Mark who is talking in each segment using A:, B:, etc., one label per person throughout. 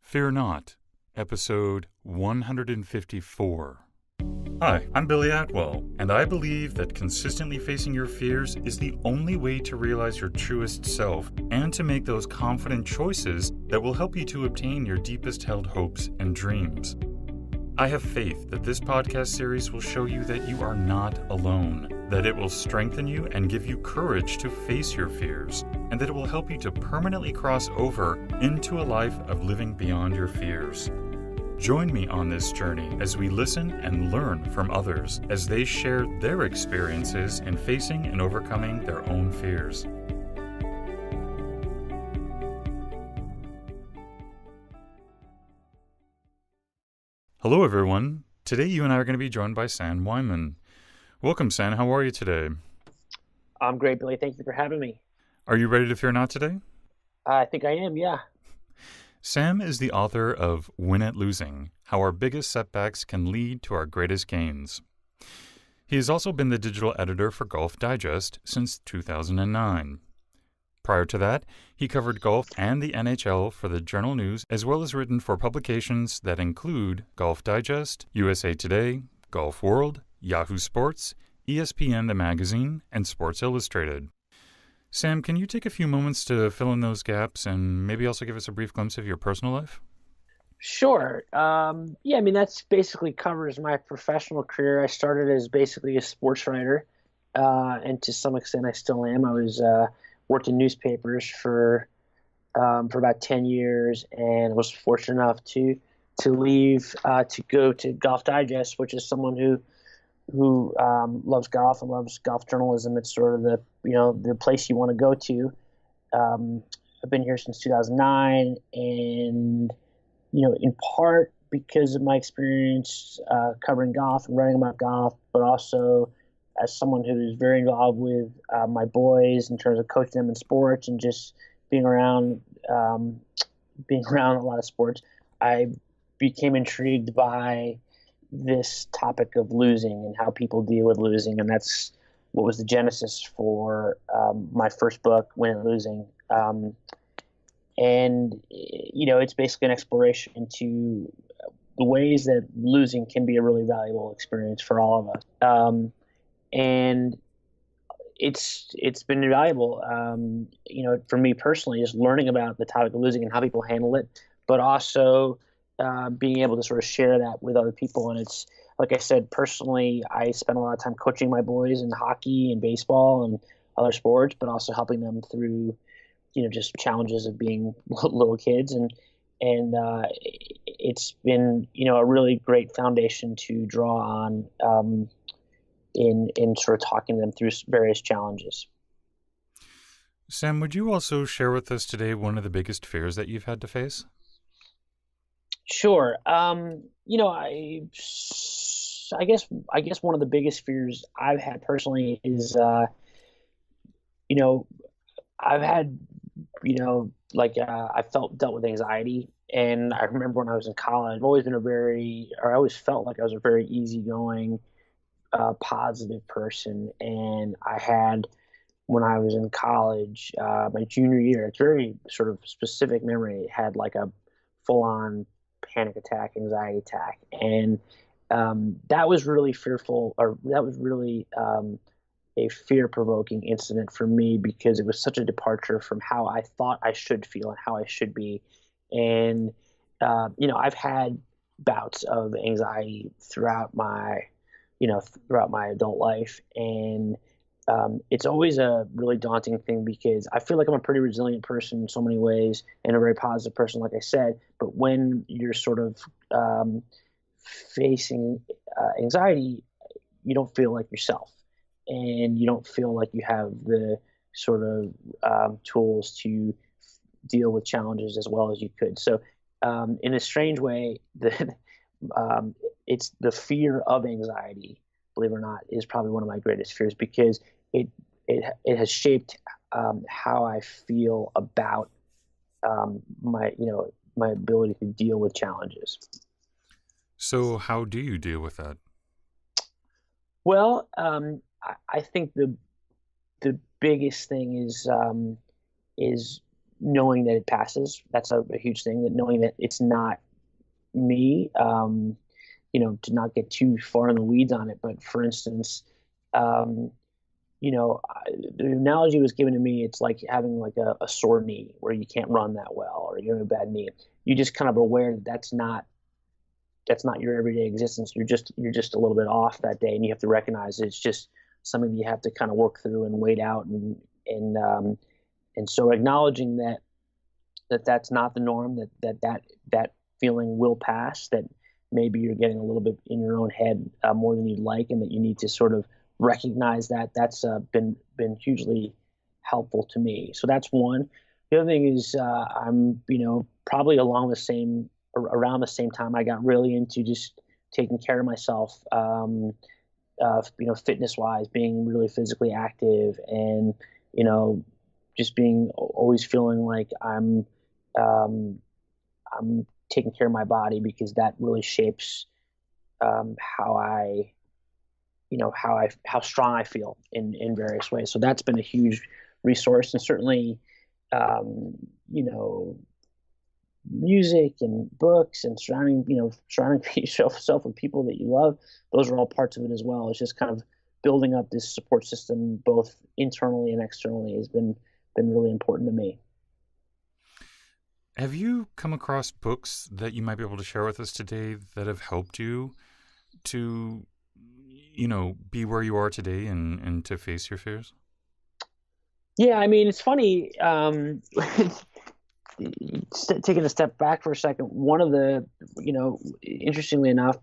A: Fear Not, episode 154. Hi, I'm Billy Atwell, and I believe that consistently facing your fears is the only way to realize your truest self and to make those confident choices that will help you to obtain your deepest held hopes and dreams. I have faith that this podcast series will show you that you are not alone, that it will strengthen you and give you courage to face your fears, and that it will help you to permanently cross over into a life of living beyond your fears. Join me on this journey as we listen and learn from others as they share their experiences in facing and overcoming their own fears. Hello, everyone. Today, you and I are going to be joined by Sweinman. Welcome, San. How are you today?
B: I'm great, Billy. Thank you for having me.
A: Are you ready to fear not today?
B: I think I am, yeah.
A: Sam is the author of Win at Losing: How Our Biggest Setbacks Can Lead to Our Greatest Gains. He has also been the digital editor for Golf Digest since 2009. Prior to that, he covered golf and the NHL for the Journal News, as well as written for publications that include Golf Digest, USA Today, Golf World, Yahoo Sports, ESPN The Magazine, and Sports Illustrated. Sam, can you take a few moments to fill in those gaps and maybe also give us a brief glimpse of your personal life?
B: Sure. That's basically covers my professional career. I started as basically a sports writer, and to some extent I still am. I was worked in newspapers for about 10 years and was fortunate enough to leave to go to Golf Digest, which is someone who loves golf and loves golf journalism. It's sort of the place you want to go to. I've been here since 2009, and in part because of my experience covering golf and writing about golf, but also as someone who's very involved with my boys in terms of coaching them in sports and just being around a lot of sports, I became intrigued by this topic of losing and how people deal with losing, and that's what was the genesis for my first book, Win at Losing. It's basically an exploration into the ways that losing can be a really valuable experience for all of us. And it's been invaluable, for me personally, just learning about the topic of losing and how people handle it, but also being able to sort of share that with other people. And it's, like I said, personally, I spend a lot of time coaching my boys in hockey and baseball and other sports, but also helping them through, just challenges of being little kids. And it's been, a really great foundation to draw on in sort of talking them through various challenges.
A: Sam, would you also share with us today one of the biggest fears that you've had to face?
B: Sure. I guess one of the biggest fears I've had personally is, I've had, I dealt with anxiety. And I remember when I was in college, I always felt like I was a very easygoing, positive person. And when I was in college, my junior year, it's very sort of specific memory, it had like a full-on panic attack, anxiety attack. And that was really fearful, or that was really a fear-provoking incident for me, because it was such a departure from how I thought I should feel and how I should be. And I've had bouts of anxiety throughout my adult life, and it's always a really daunting thing, because I feel like I'm a pretty resilient person in so many ways and a very positive person, like I said. But when you're sort of facing anxiety, you don't feel like yourself, and you don't feel like you have the sort of tools to deal with challenges as well as you could. So in a strange way, it's the fear of anxiety, believe it or not, is probably one of my greatest fears, because it has shaped how I feel about my ability to deal with challenges.
A: So how do you deal with that?
B: Well, I think the biggest thing is knowing that it passes. That's a huge thing. That knowing that it's not me. To not get too far in the weeds on it, but for instance, um, the analogy was given to me. It's like having like a sore knee where you can't run that well, or you have a bad knee. You just kind of aware that that's not your everyday existence. You're just a little bit off that day, and you have to recognize it's just something that you have to kind of work through and wait out, and so acknowledging that's not the norm, that feeling will pass, that maybe you're getting a little bit in your own head more than you'd like, and that you need to sort of recognize that. That's been hugely helpful to me. So that's one. The other thing is I'm probably around the same time I got really into just taking care of myself, fitness wise, being really physically active, and you know just being always feeling like um, I'm taking care of my body, because that really shapes how how strong I feel in various ways. So that's been a huge resource, and certainly, um, you know, music and books and surrounding yourself with people that you love. Those are all parts of it as well. It's just kind of building up this support system, both internally and externally, has been really important to me.
A: Have you come across books that you might be able to share with us today that have helped you to, be where you are today and to face your fears?
B: Yeah, I mean, it's funny. Taking a step back for a second, one of interestingly enough,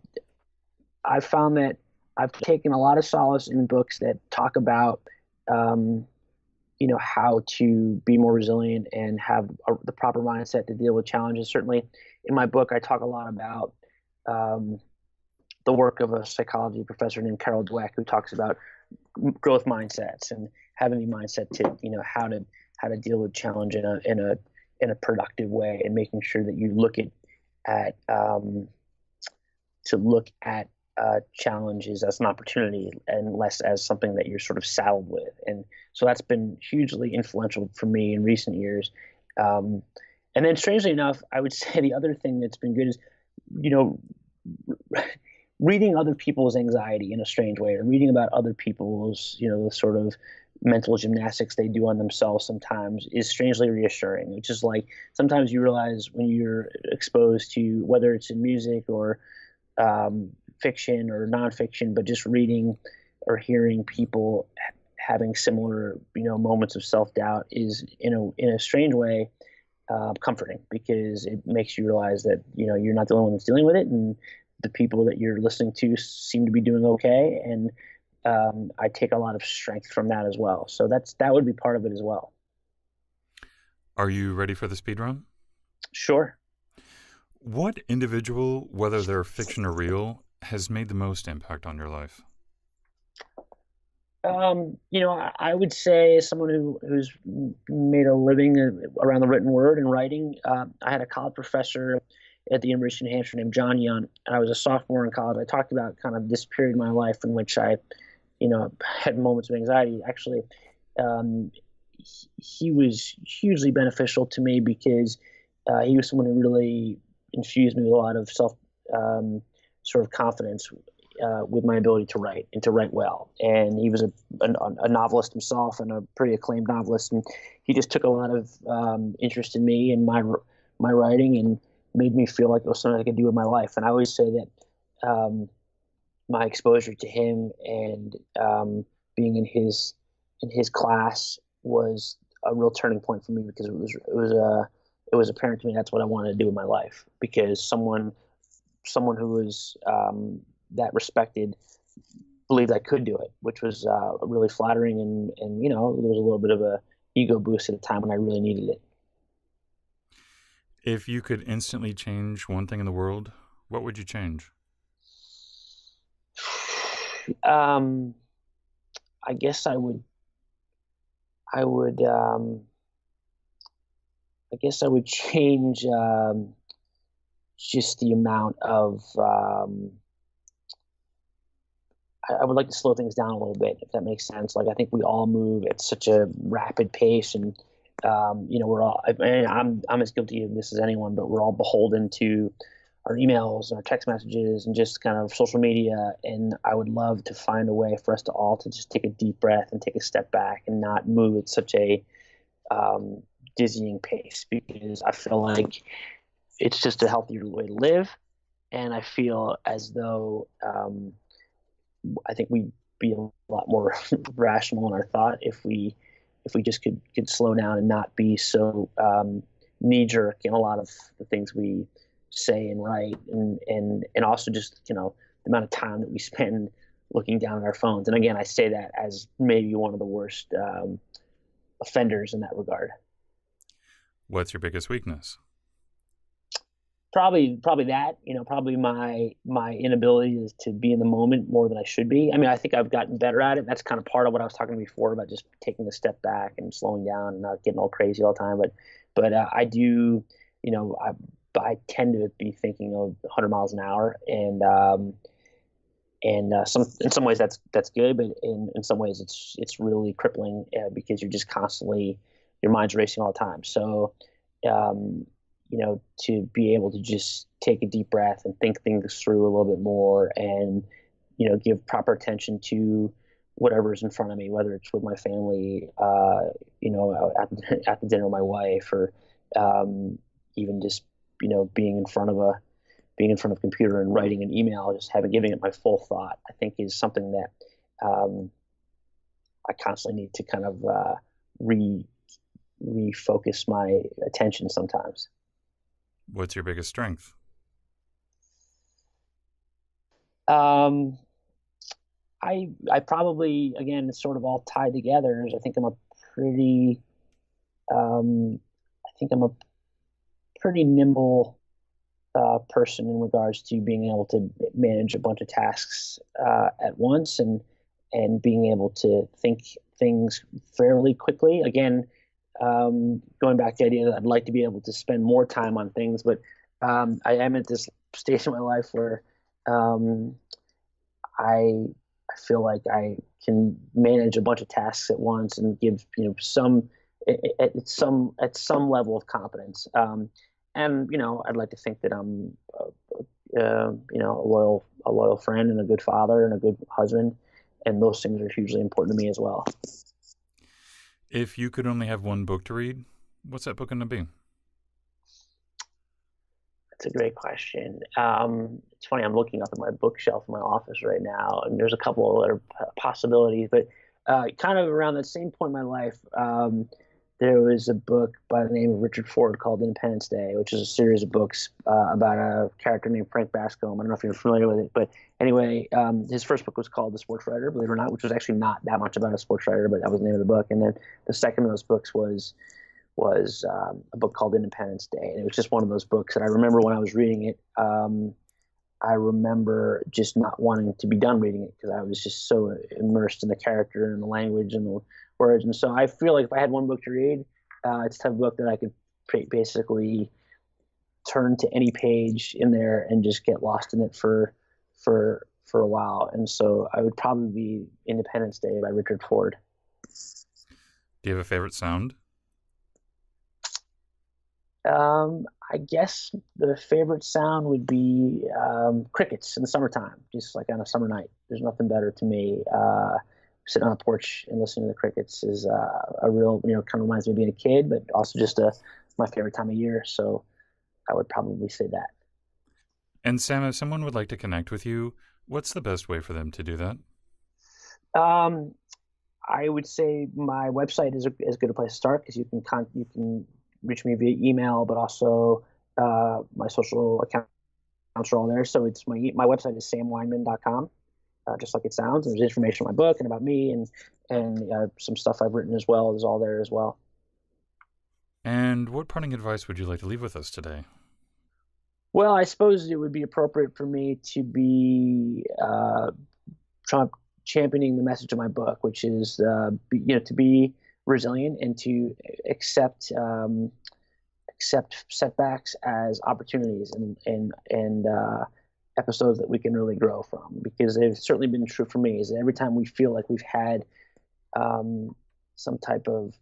B: I've found that I've taken a lot of solace in books that talk about, um, how to be more resilient and have the proper mindset to deal with challenges. Certainly, in my book, I talk a lot about um, the work of a psychology professor named Carol Dweck, who talks about growth mindsets and having the mindset to, how to deal with challenge in a productive way, and making sure that you at look at challenges as an opportunity and less as something that you're sort of saddled with. And so that's been hugely influential for me in recent years. Um, and then, strangely enough, I would say the other thing that's been good is, you know, reading other people's anxiety in a strange way, or reading about other people's, the sort of mental gymnastics they do on themselves sometimes, is strangely reassuring. Which is like, sometimes you realize when you're exposed to, whether it's in music or fiction or nonfiction, but just reading or hearing people having similar, moments of self doubt, is in a strange way comforting, because it makes you realize that you're not the only one that's dealing with it, and the people that you're listening to seem to be doing okay. And I take a lot of strength from that as well. So that would be part of it as well.
A: Are you ready for the speed run?
B: Sure.
A: What individual, whether they're fiction or real, has made the most impact on your life?
B: I would say, as someone who's made a living around the written word and writing, I had a college professor at the University of New Hampshire named John Young, and I was a sophomore in college. I talked about kind of this period of my life in which I, had moments of anxiety. Actually, um, he was hugely beneficial to me, because he was someone who really infused me with a lot of um, sort of confidence with my ability to write, and to write well. And he was a novelist himself, and a pretty acclaimed novelist. And he just took a lot of interest in me and my writing, and made me feel like it was something I could do with my life. And I always say that my exposure to him, and being in his class, was a real turning point for me, because it was apparent to me that's what I wanted to do with my life, because someone who was that respected believed I could do it, which was really flattering, and there was a little bit of a ego boost at a time when I really needed it.
A: If you could instantly change one thing in the world, what would you change?
B: Um, I guess I would I guess I would change just the amount of I would like to slow things down a little bit, if that makes sense. Like, I think we all move at such a rapid pace, and we're all, I'm as guilty of this as anyone, but we're all beholden to our emails and our text messages and just kind of social media. And I would love to find a way for us to all to just take a deep breath and take a step back and not move at such a um, dizzying pace, because I feel like it's just a healthier way to live. And I feel as though I think we'd be a lot more rational in our thought if we just could slow down and not be so knee jerk in a lot of the things we say and write, and also just the amount of time that we spend looking down at our phones. And again, I say that as maybe one of the worst offenders in that regard.
A: What's your biggest weakness?
B: Probably that, probably my inability is to be in the moment more than I should be. I mean, I think I've gotten better at it. That's kind of part of what I was talking before about just taking a step back and slowing down and not getting all crazy all the time. But I do, I tend to be thinking of 100 miles an hour, and in some ways that's good, but in some ways it's really crippling, because you're just constantly, your mind's racing all the time. So to be able to just take a deep breath and think things through a little bit more, and give proper attention to whatever's in front of me, whether it's with my family, at the dinner with my wife, or even just being in front of a computer and writing an email, just giving it my full thought, I think is something that I constantly need to kind of refocus my attention sometimes.
A: What's your biggest strength?
B: Um, I probably, again, it's sort of all tied together. I think I'm a pretty I think I'm a pretty nimble person in regards to being able to manage a bunch of tasks at once, and being able to think things fairly quickly. Again, going back to the idea that I'd like to be able to spend more time on things, but I am at this stage in my life where um, I feel like I can manage a bunch of tasks at once and give some at some level of competence. And I'd like to think that I'm a loyal friend and a good father and a good husband, and those things are hugely important to me as well.
A: If you could only have one book to read, what's that book going to be?
B: That's a great question. It's funny, I'm looking up at my bookshelf in my office right now, and there's a couple of other possibilities, but kind of around that same point in my life, there was a book by the name of Richard Ford called Independence Day, which is a series of books about a character named Frank Bascombe. I don't know if you're familiar with it, but anyway, his first book was called The Sports Writer, believe it or not, which was actually not that much about a sports writer, but that was the name of the book. And then the second of those books was a book called Independence Day, and it was just one of those books that I remember when I was reading it. I remember just not wanting to be done reading it because I was just so immersed in the character and the language and the words. And so I feel like if I had one book to read, it's the type of book that I could basically turn to any page in there and just get lost in it for a while. And so I would probably be Independence Day by Richard Ford.
A: Do you have a favorite sound?
B: I guess the favorite sound would be crickets in the summertime, just like on a summer night. There's nothing better to me. Sitting on a porch and listening to the crickets is a real, kind of reminds me of being a kid, but also just my favorite time of year. So I would probably say that.
A: And Sam, if someone would like to connect with you, what's the best way for them to do that?
B: Um, I would say my website is as good a place to start, because you can reach me via email, but also my social accounts are all there. So it's my website is sweinman.com, just like it sounds. There's information on my book and about me, and some stuff I've written as well is all there as well.
A: And what parting advice would you like to leave with us today?
B: Well, I suppose it would be appropriate for me to be championing the message of my book, which is to be resilient and to accept setbacks as opportunities, and episodes that we can really grow from. Because they've certainly been true for me. Is that every time we feel like we've had some type of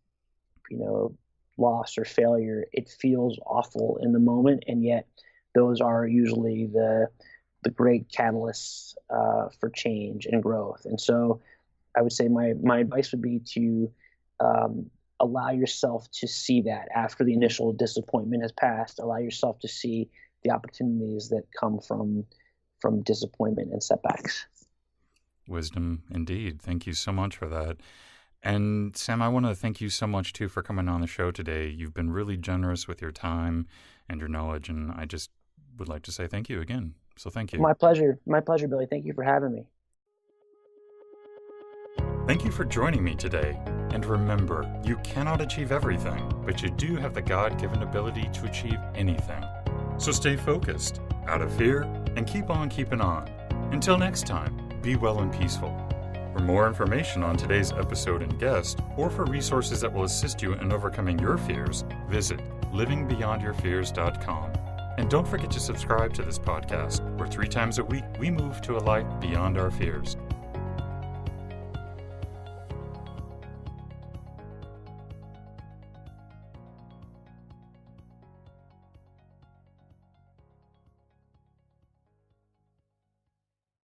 B: loss or failure, it feels awful in the moment, and yet those are usually the great catalysts for change and growth. And so I would say my advice would be to allow yourself to see that after the initial disappointment has passed. Allow yourself to see the opportunities that come from disappointment and setbacks.
A: Wisdom indeed. Thank you so much for that. And Sam, I want to thank you so much too for coming on the show today. You've been really generous with your time and your knowledge, and I just would like to say thank you again. So thank you.
B: My pleasure. My pleasure, Billy. Thank you for having me.
A: Thank you for joining me today. And remember, you cannot achieve everything, but you do have the God-given ability to achieve anything. So stay focused, out of fear, and keep on keeping on. Until next time, be well and peaceful. For more information on today's episode and guest, or for resources that will assist you in overcoming your fears, visit livingbeyondyourfears.com. And don't forget to subscribe to this podcast, where 3 times a week we move to a life beyond our fears.